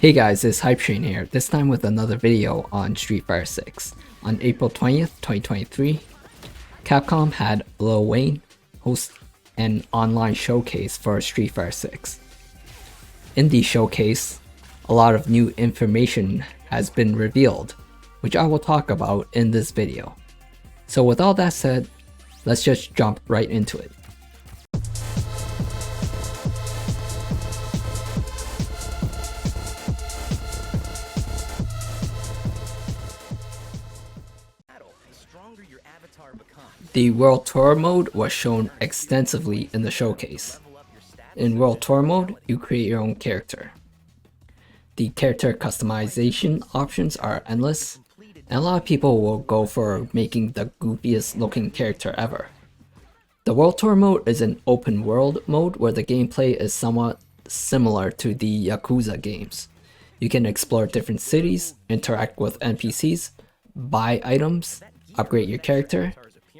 Hey guys, it's Hypetrain here, this time with another video on Street Fighter 6. On April 20th, 2023, Capcom had Lil Wayne host an online showcase for Street Fighter 6. In the showcase, a lot of new information has been revealed, which I will talk about in this video. So with all that said, let's just jump right into it. The World Tour mode was shown extensively in the showcase. In World Tour mode, you create your own character. The character customization options are endless, and a lot of people will go for making the goofiest looking character ever. The World Tour mode is an open world mode where the gameplay is somewhat similar to the Yakuza games. You can explore different cities, interact with NPCs, buy items, upgrade your character,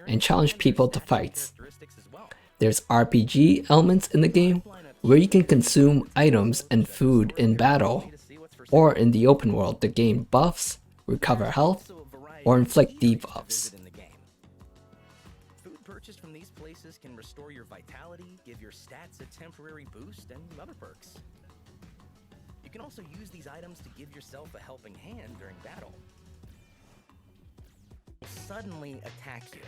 and challenge people to fights. There's RPG elements in the game where you can consume items and food in battle, or in the open world to gain buffs, recover health, or inflict debuffs. Food purchased from these places can restore your vitality, give your stats a temporary boost, and other perks. You can also use these items to give yourself a helping hand during battle. Suddenly attack you.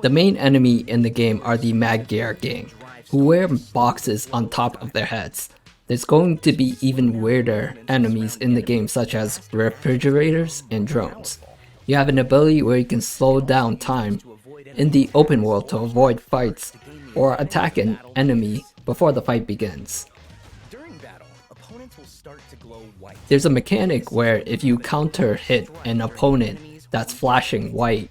The main enemy in the game are the Magyar gang, who wear boxes on top of their heads. There's going to be even weirder enemies in the game, such as refrigerators and drones. You have an ability where you can slow down time in the open world to avoid fights or attack an enemy before the fight begins. During battle, opponents will start to glow white. There's a mechanic where if you counter hit an opponent that's flashing white,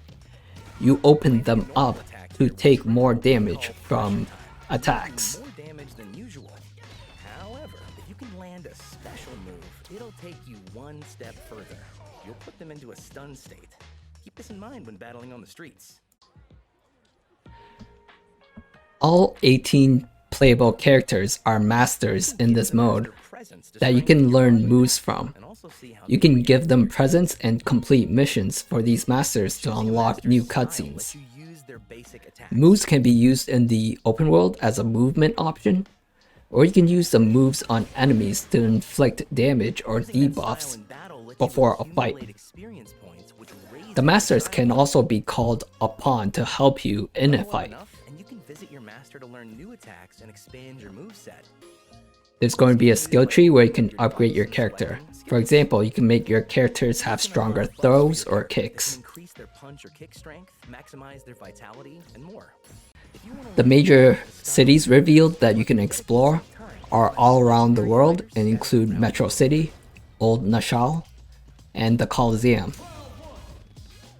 you open them up to take more damage from attacks. More damage than usual. However, if you can land a special move, it'll take you one step further. You'll put them into a stun state. Keep this in mind when battling on the streets. All 18 playable characters are masters in this mode that you can learn moves from. You can give them presents and complete missions for these masters to unlock new cutscenes. Moves can be used in the open world as a movement option, or you can use the moves on enemies to inflict damage or debuffs before a fight. The masters can also be called upon to help you in a fight. And you can visit your master to learn new attacks and expand your moveset. There's going to be a skill tree where you can upgrade your character. For example, you can make your characters have stronger throws or kicks. Increase their punch or kick strength, maximize their vitality, and more. The major cities revealed that you can explore are all around the world and include Metro City, Old Nassau, and the Coliseum.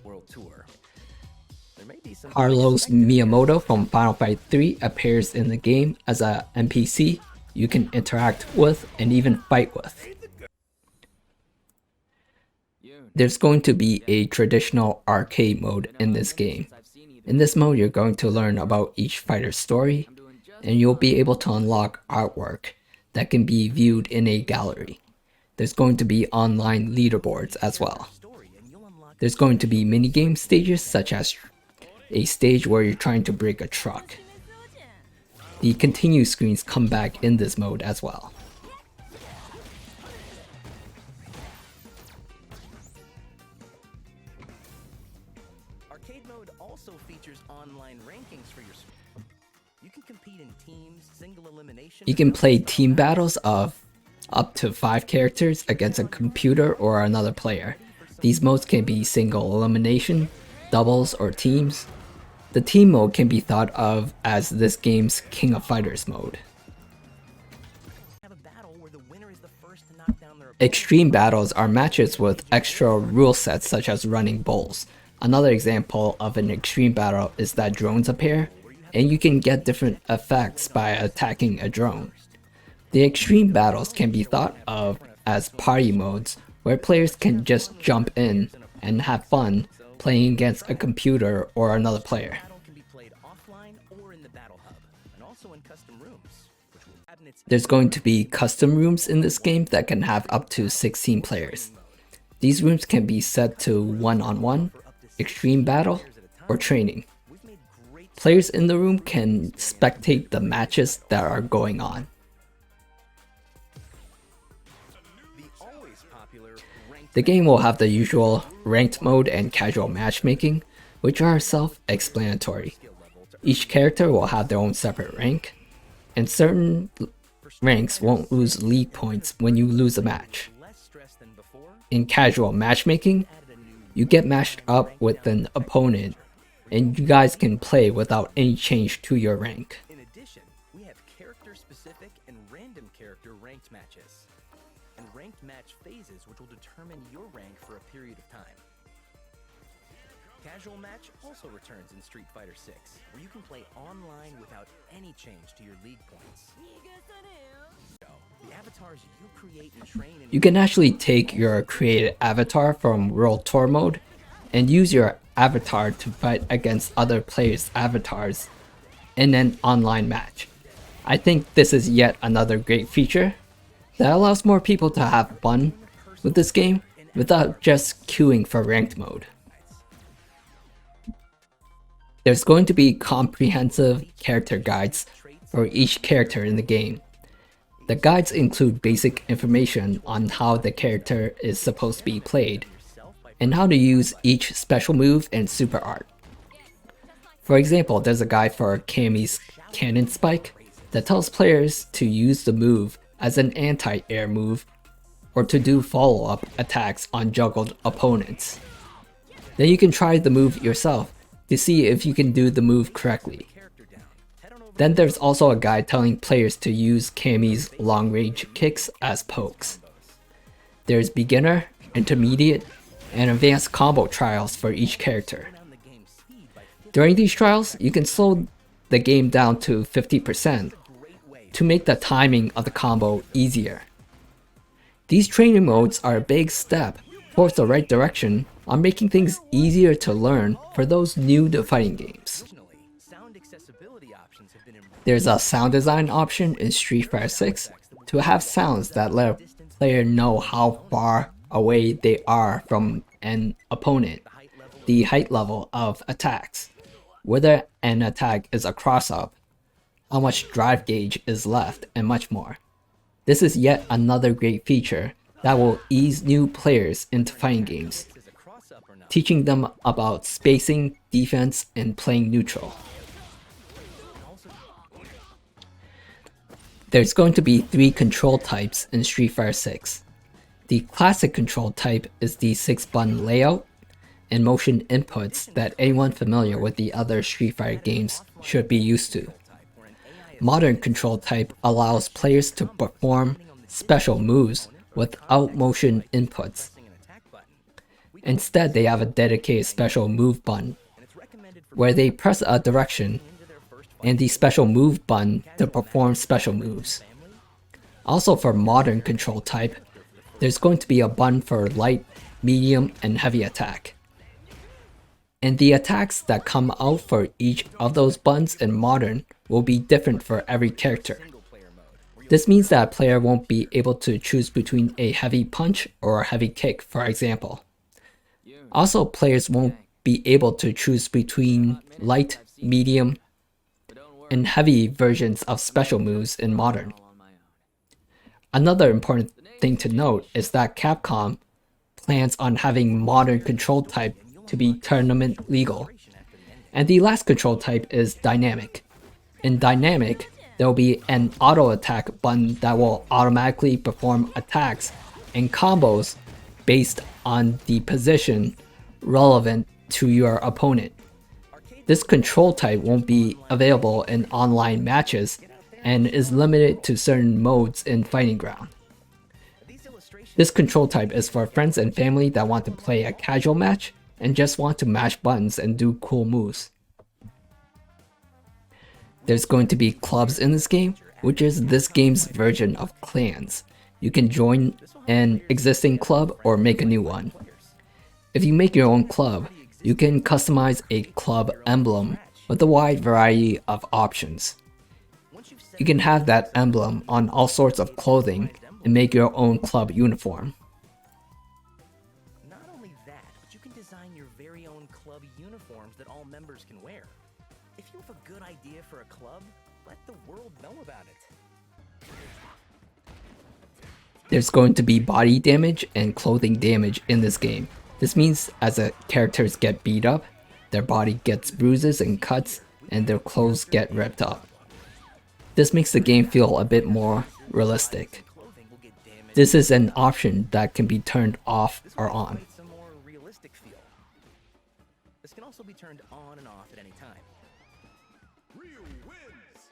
World Tour. There may be some Carlos Miyamoto from Final Fight 3 appears in the game as an NPC you can interact with and even fight with. There's going to be a traditional arcade mode in this game. In this mode, you're going to learn about each fighter's story, and you'll be able to unlock artwork that can be viewed in a gallery. There's going to be online leaderboards as well. There's going to be minigame stages, such as a stage where you're trying to break a truck. The continue screens come back in this mode as well. arcade mode also features online rankings for your You can compete in teams, single elimination. You can play team battles of up to 5 characters against a computer or another player. These modes can be single elimination, doubles, or teams. The team mode can be thought of as this game's King of Fighters mode. Have a battle where the winner is the first to knock down their Extreme battles are matches with extra rule sets such as running bulls. Another example of an extreme battle is that drones appear, and you can get different effects by attacking a drone. The extreme battles can be thought of as party modes, where players can just jump in and have fun playing against a computer or another player. battle can be played offline or in the battle hub, and also in custom rooms, which will cabinets There's going to be custom rooms in this game that can have up to 16 players. These rooms can be set to one-on-one, extreme battle, or training. Players in the room can spectate the matches that are going on. The game will have the usual ranked mode and casual matchmaking, which are self-explanatory. Each character will have their own separate rank, and certain ranks won't lose league points when you lose a match. In casual matchmaking, you get matched up with an opponent, and you guys can play without any change to your rank. In addition, we have character-specific and random character ranked matches, and ranked match phases which will determine your rank for a period of time. Casual match also returns in Street Fighter 6, where you can play online without any change to your league points. The avatars you create and train in You can actually take your created avatar from World Tour mode and use your avatar to fight against other players' avatars in an online match. I think this is yet another great feature that allows more people to have fun with this game without just queuing for ranked mode. There's going to be comprehensive character guides for each character in the game. The guides include basic information on how the character is supposed to be played, and how to use each special move and super art. For example, there's a guide for Cammy's Cannon Spike that tells players to use the move as an anti-air move, or to do follow-up attacks on juggled opponents. Then you can try the move yourself to see if you can do the move correctly. Then there's also a guide telling players to use Cammy's long-range kicks as pokes. There's beginner, intermediate, and advanced combo trials for each character. During these trials, you can slow the game down to 50% to make the timing of the combo easier. These training modes are a big step towards the right direction on making things easier to learn for those new to fighting games. There's a sound design option in Street Fighter 6 to have sounds that let a player know how far away they are from an opponent, the height level of attacks, whether an attack is a cross-up, how much drive gauge is left, and much more. This is yet another great feature that will ease new players into fighting games, teaching them about spacing, defense, and playing neutral. There's going to be 3 control types in Street Fighter 6. The classic control type is the 6-button layout and motion inputs that anyone familiar with the other Street Fighter games should be used to. Modern control type allows players to perform special moves without motion inputs. Instead, they have a dedicated special move button, where they press a direction and the special move button to perform special moves. Also for modern control type, there's going to be a button for light, medium, and heavy attack. And the attacks that come out for each of those buttons in modern will be different for every character. This means that a player won't be able to choose between a heavy punch or a heavy kick, for example. Also, players won't be able to choose between light, medium, and heavy versions of special moves in modern. Another important thing to note is that Capcom plans on having modern control type to be tournament legal. And the last control type is dynamic. In dynamic, there will be an auto attack button that will automatically perform attacks and combos based on the position relevant to your opponent. This control type won't be available in online matches and is limited to certain modes in Fighting Ground. This control type is for friends and family that want to play a casual match and just want to mash buttons and do cool moves. There's going to be clubs in this game, which is this game's version of clans. You can join an existing club or make a new one. If you make your own club, you can customize a club emblem with a wide variety of options. You can have that emblem on all sorts of clothing and make your own club uniform. Not only that, but you can design your very own club uniforms that all members can wear. If you have a good idea for a club, let the world know about it. There's going to be body damage and clothing damage in this game. This means as the characters get beat up, their body gets bruises and cuts, and their clothes get ripped up. This makes the game feel a bit more realistic. Clothing will get damaged. This is an option that can be turned off or on. It's a more realistic feel. This can also be turned on and off at any time. Ryu wins.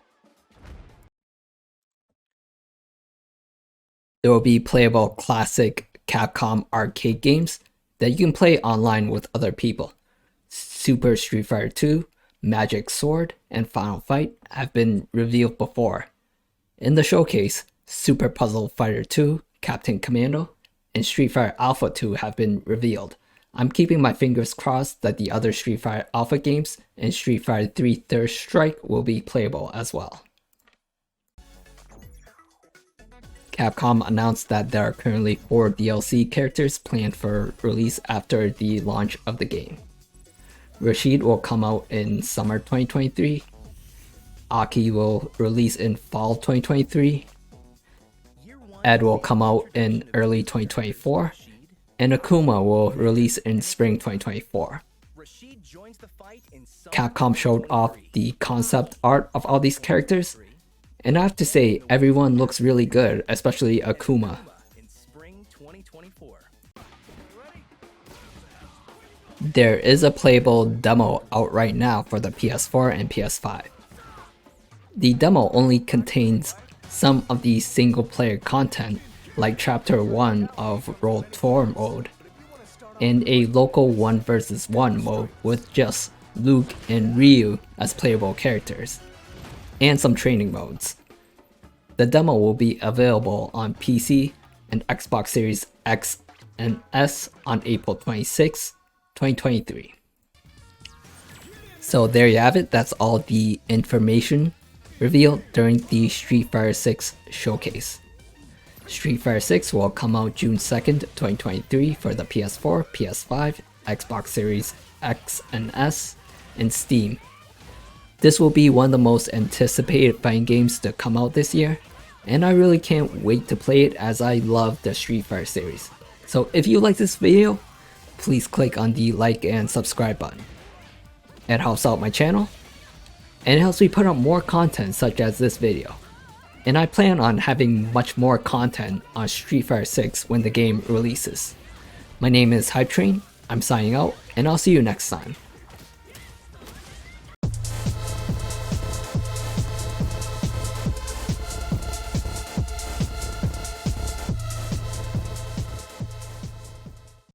There will be playable classic Capcom arcade games that you can play online with other people. Super Street Fighter 2, Magic Sword, and Final Fight have been revealed before. In the showcase, Super Puzzle Fighter 2, Captain Commando, and Street Fighter Alpha 2 have been revealed. I'm keeping my fingers crossed that the other Street Fighter Alpha games and Street Fighter 3 Third Strike will be playable as well. Capcom announced that there are currently 4 DLC characters planned for release after the launch of the game. Rashid will come out in summer 2023. Aki will release in fall 2023. Ed will come out in early 2024. And Akuma will release in spring 2024. Rashid joins the fight in summer Capcom showed off the concept art of all these characters, and I have to say everyone looks really good, especially Akuma. in spring 2024. There is a playable demo out right now for the PS4 and PS5. The demo only contains some of the single player content like Chapter 1 of World Tour mode, and a local 1 vs 1 mode with just Luke and Ryu as playable characters, and some training modes. The demo will be available on PC and Xbox Series X and S on April 26, 2023. So there you have it, that's all the information revealed during the Street Fighter 6 showcase. Street Fighter 6 will come out June 2nd, 2023 for the PS4, PS5, Xbox Series X and S, and Steam. This will be one of the most anticipated fighting games to come out this year, and I really can't wait to play it as I love the Street Fighter series. So if you like this video, please click on the like and subscribe button. It helps out my channel, and it helps me put out more content such as this video. And I plan on having much more content on Street Fighter 6 when the game releases. My name is Hype Train, I'm signing out, and I'll see you next time.